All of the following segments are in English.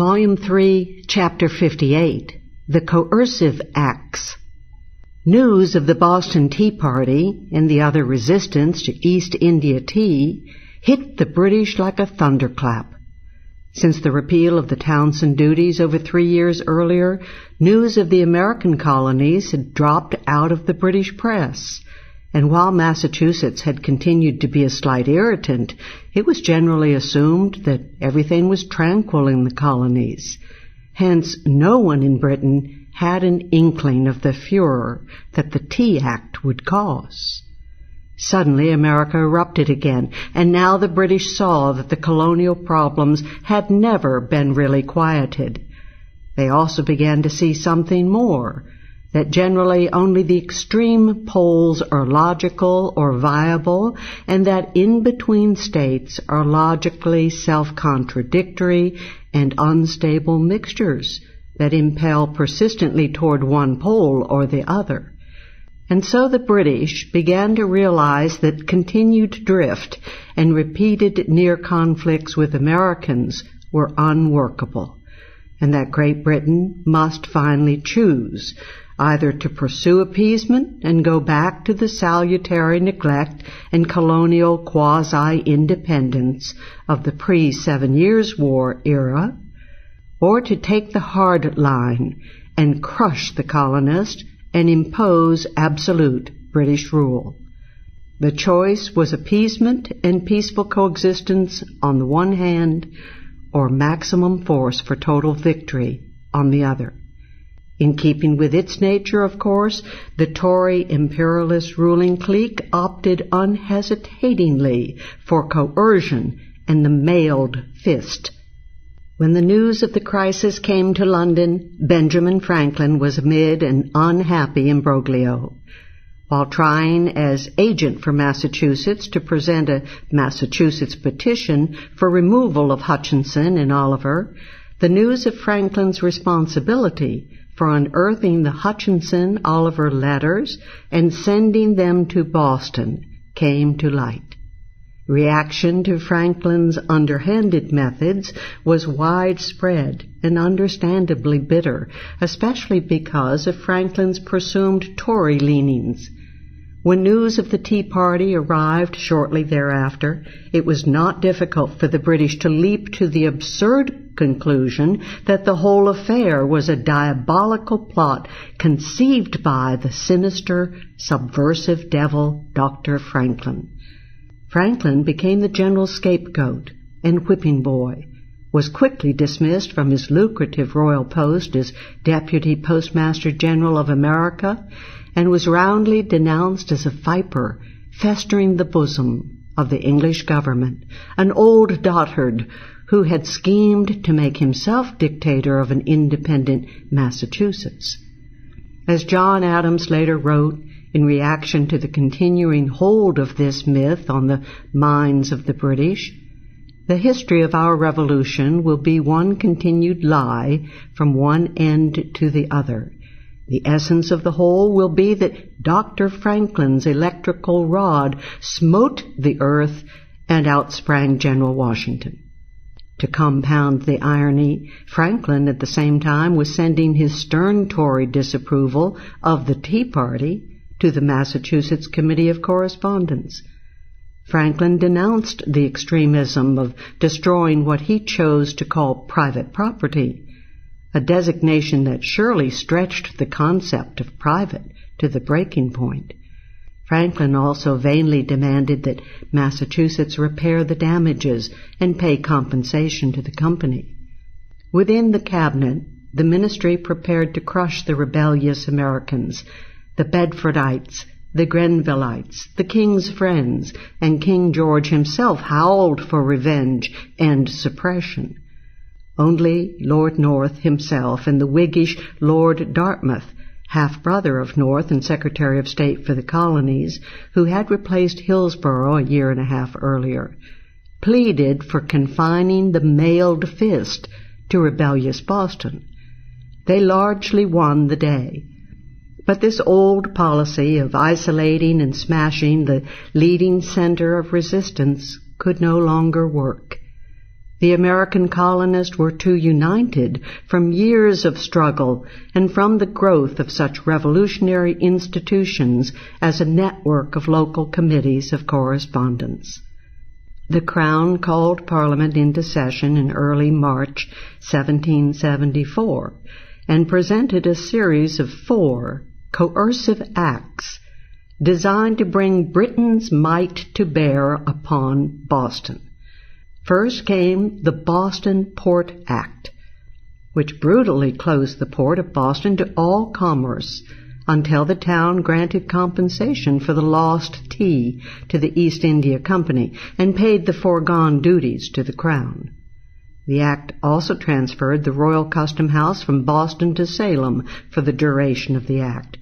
Volume 3, Chapter 58, The Coercive Acts. News of the Boston Tea Party and the other resistance to East India tea hit the British like a thunderclap. Since the repeal of the Townshend duties over 3 years earlier, news of the American colonies had dropped out of the British press, and while Massachusetts had continued to be a slight irritant, it was generally assumed that everything was tranquil in the colonies. Hence, no one in Britain had an inkling of the furor that the Tea Act would cause. Suddenly, America erupted again, and now the British saw that the colonial problems had never been really quieted. They also began to see something more, that generally only the extreme poles are logical or viable, and that in-between states are logically self-contradictory and unstable mixtures that impel persistently toward one pole or the other. And so the British began to realize that continued drift and repeated near conflicts with Americans were unworkable, and that Great Britain must finally choose either to pursue appeasement and go back to the salutary neglect and colonial quasi-independence of the pre-7 Years' War era, or to take the hard line and crush the colonist and impose absolute British rule. The choice was appeasement and peaceful coexistence on the one hand, or maximum force for total victory on the other. In keeping with its nature, of course, the Tory imperialist ruling clique opted unhesitatingly for coercion and the mailed fist. When the news of the crisis came to London, Benjamin Franklin was amid an unhappy imbroglio. While trying as agent for Massachusetts to present a Massachusetts petition for removal of Hutchinson and Oliver, the news of Franklin's responsibility for unearthing the Hutchinson-Oliver letters and sending them to Boston came to light. Reaction to Franklin's underhanded methods was widespread and understandably bitter, especially because of Franklin's presumed Tory leanings. When news of the Tea Party arrived shortly thereafter, it was not difficult for the British to leap to the absurd conclusion that the whole affair was a diabolical plot conceived by the sinister, subversive devil, Dr. Franklin. Franklin became the general scapegoat and whipping boy, was quickly dismissed from his lucrative royal post as Deputy Postmaster General of America, and was roundly denounced as a viper festering the bosom of the English government, an old dotard who had schemed to make himself dictator of an independent Massachusetts. As John Adams later wrote, in reaction to the continuing hold of this myth on the minds of the British, the history of our revolution will be one continued lie from one end to the other. The essence of the whole will be that Dr. Franklin's electrical rod smote the earth and outsprang General Washington. To compound the irony, Franklin at the same time was sending his stern Tory disapproval of the Tea Party to the Massachusetts Committee of Correspondence. Franklin denounced the extremism of destroying what he chose to call private property, a designation that surely stretched the concept of private to the breaking point. Franklin also vainly demanded that Massachusetts repair the damages and pay compensation to the company. Within the cabinet, the ministry prepared to crush the rebellious Americans, the Bedfordites, the Grenvillites, the King's friends, and King George himself howled for revenge and suppression. Only Lord North himself and the Whiggish Lord Dartmouth, half-brother of North and Secretary of State for the Colonies, who had replaced Hillsborough a year and a half earlier, pleaded for confining the mailed fist to rebellious Boston. They largely won the day. But this old policy of isolating and smashing the leading center of resistance could no longer work. The American colonists were too united from years of struggle and from the growth of such revolutionary institutions as a network of local committees of correspondence. The Crown called Parliament into session in early March 1774 and presented a series of 4 coercive acts designed to bring Britain's might to bear upon Boston. First came the Boston Port Act, which brutally closed the port of Boston to all commerce until the town granted compensation for the lost tea to the East India Company and paid the foregone duties to the Crown. The act also transferred the Royal Custom House from Boston to Salem for the duration of the act.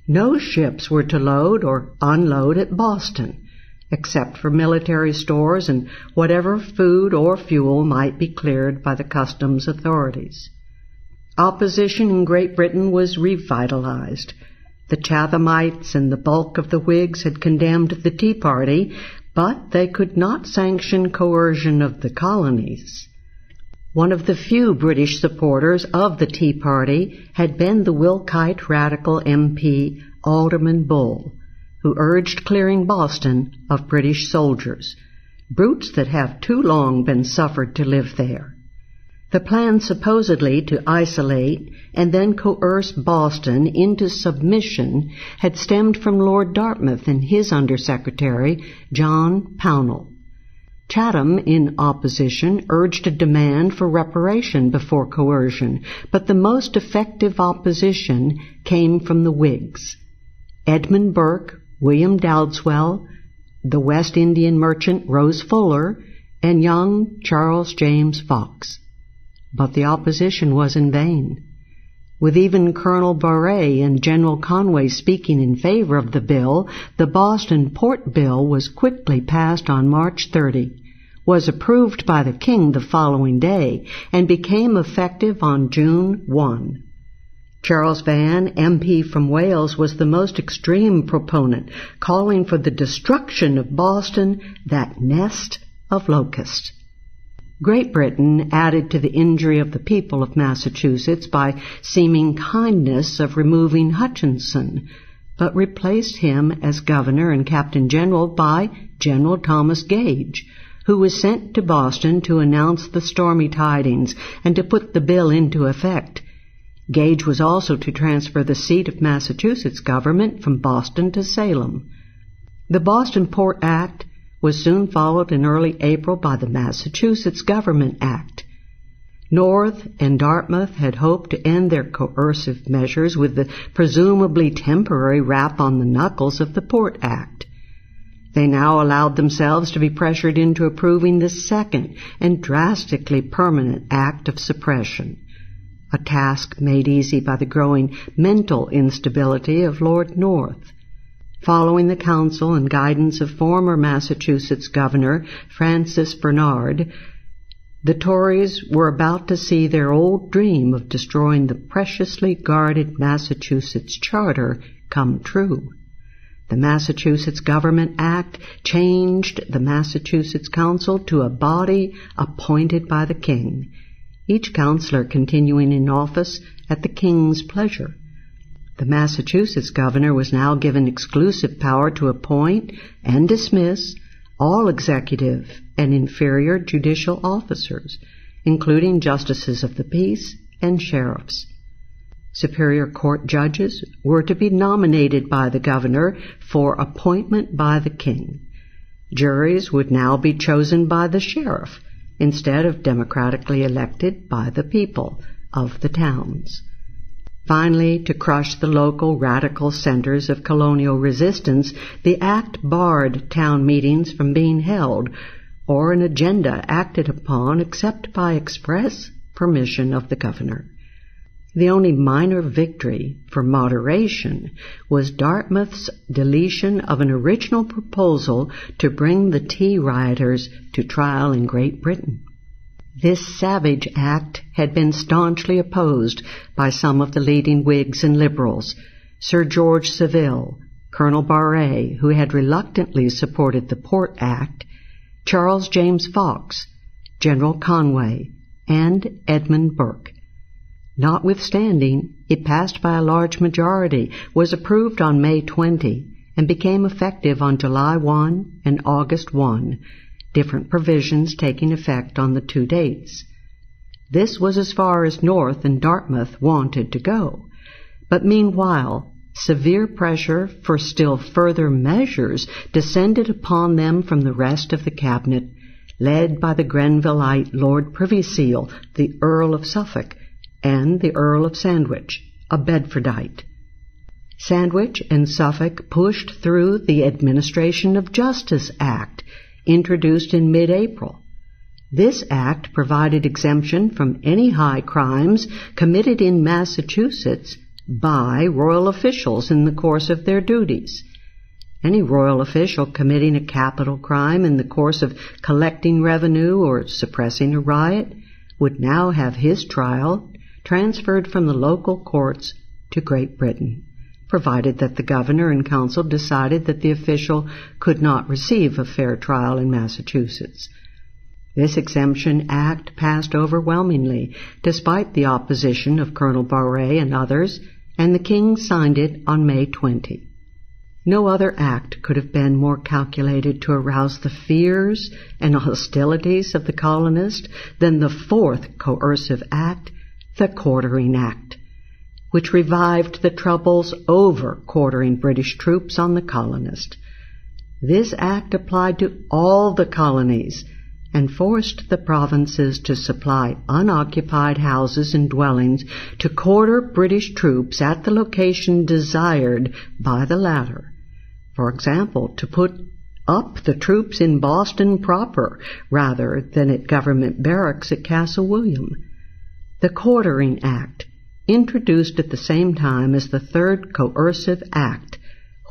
No ships were to load or unload at Boston, except for military stores and whatever food or fuel might be cleared by the customs authorities. Opposition in Great Britain was revitalized. The Chathamites and the bulk of the Whigs had condemned the Tea Party, but they could not sanction coercion of the colonies. One of the few British supporters of the Tea Party had been the Wilkite radical MP Alderman Bull, who urged clearing Boston of British soldiers, brutes that have too long been suffered to live there. The plan supposedly to isolate and then coerce Boston into submission had stemmed from Lord Dartmouth and his Undersecretary, John Pownall. Chatham, in opposition, urged a demand for reparation before coercion, but the most effective opposition came from the Whigs. Edmund Burke, William Dowdeswell, the West Indian merchant Rose Fuller, and young Charles James Fox. But the opposition was in vain. With even Colonel Barré and General Conway speaking in favor of the bill, the Boston Port Bill was quickly passed on March 30, was approved by the King the following day, and became effective on June 1. Charles Vann, MP from Wales, was the most extreme proponent, calling for the destruction of Boston, that nest of locusts. Great Britain added to the injury of the people of Massachusetts by seeming kindness of removing Hutchinson, but replaced him as governor and captain general by General Thomas Gage, who was sent to Boston to announce the stormy tidings and to put the bill into effect. Gage was also to transfer the seat of Massachusetts government from Boston to Salem. The Boston Port Act was soon followed in early April by the Massachusetts Government Act. North and Dartmouth had hoped to end their coercive measures with the presumably temporary rap on the knuckles of the Port Act. They now allowed themselves to be pressured into approving the second and drastically permanent act of suppression, a task made easy by the growing mental instability of Lord North. Following the counsel and guidance of former Massachusetts Governor Francis Bernard, the Tories were about to see their old dream of destroying the preciously guarded Massachusetts Charter come true. The Massachusetts Government Act changed the Massachusetts Council to a body appointed by the King, each councillor continuing in office at the King's pleasure. The Massachusetts governor was now given exclusive power to appoint and dismiss all executive and inferior judicial officers, including justices of the peace and sheriffs. Superior Court judges were to be nominated by the governor for appointment by the King. Juries would now be chosen by the sheriff instead of democratically elected by the people of the towns. Finally, to crush the local radical centers of colonial resistance, the act barred town meetings from being held or an agenda acted upon except by express permission of the governor. The only minor victory for moderation was Dartmouth's deletion of an original proposal to bring the tea rioters to trial in Great Britain. This savage act had been staunchly opposed by some of the leading Whigs and Liberals, Sir George Savile, Colonel Barré, who had reluctantly supported the Port Act, Charles James Fox, General Conway, and Edmund Burke. Notwithstanding, it passed by a large majority, was approved on May 20, and became effective on July 1 and August 1, different provisions taking effect on the 2 dates. This was as far as North and Dartmouth wanted to go. But meanwhile, severe pressure for still further measures descended upon them from the rest of the cabinet, led by the Grenvilleite Lord Privy Seal, the Earl of Suffolk, and the Earl of Sandwich, a Bedfordite. Sandwich and Suffolk pushed through the Administration of Justice Act, introduced in mid-April. This act provided exemption from any high crimes committed in Massachusetts by royal officials in the course of their duties. Any royal official committing a capital crime in the course of collecting revenue or suppressing a riot would now have his trial transferred from the local courts to Great Britain, provided that the governor and council decided that the official could not receive a fair trial in Massachusetts. This exemption act passed overwhelmingly, despite the opposition of Colonel Barré and others, and the king signed it on May 20. No other act could have been more calculated to arouse the fears and hostilities of the colonists than the fourth coercive act, the Quartering Act, which revived the troubles over quartering British troops on the colonists. This act applied to all the colonies and forced the provinces to supply unoccupied houses and dwellings to quarter British troops at the location desired by the latter. For example, to put up the troops in Boston proper rather than at government barracks at Castle William. The Quartering Act, introduced at the same time as the Third Coercive Act,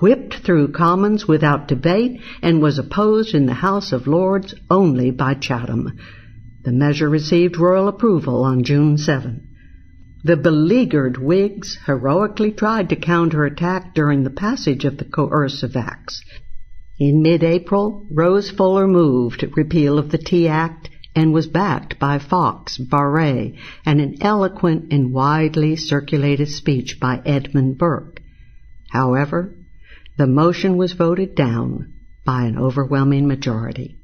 whipped through Commons without debate and was opposed in the House of Lords only by Chatham. The measure received royal approval on June 7. The beleaguered Whigs heroically tried to counterattack during the passage of the Coercive Acts. In mid-April, Rose Fuller moved repeal of the Tea Act and was backed by Fox, Barré, and an eloquent and widely circulated speech by Edmund Burke. However, the motion was voted down by an overwhelming majority.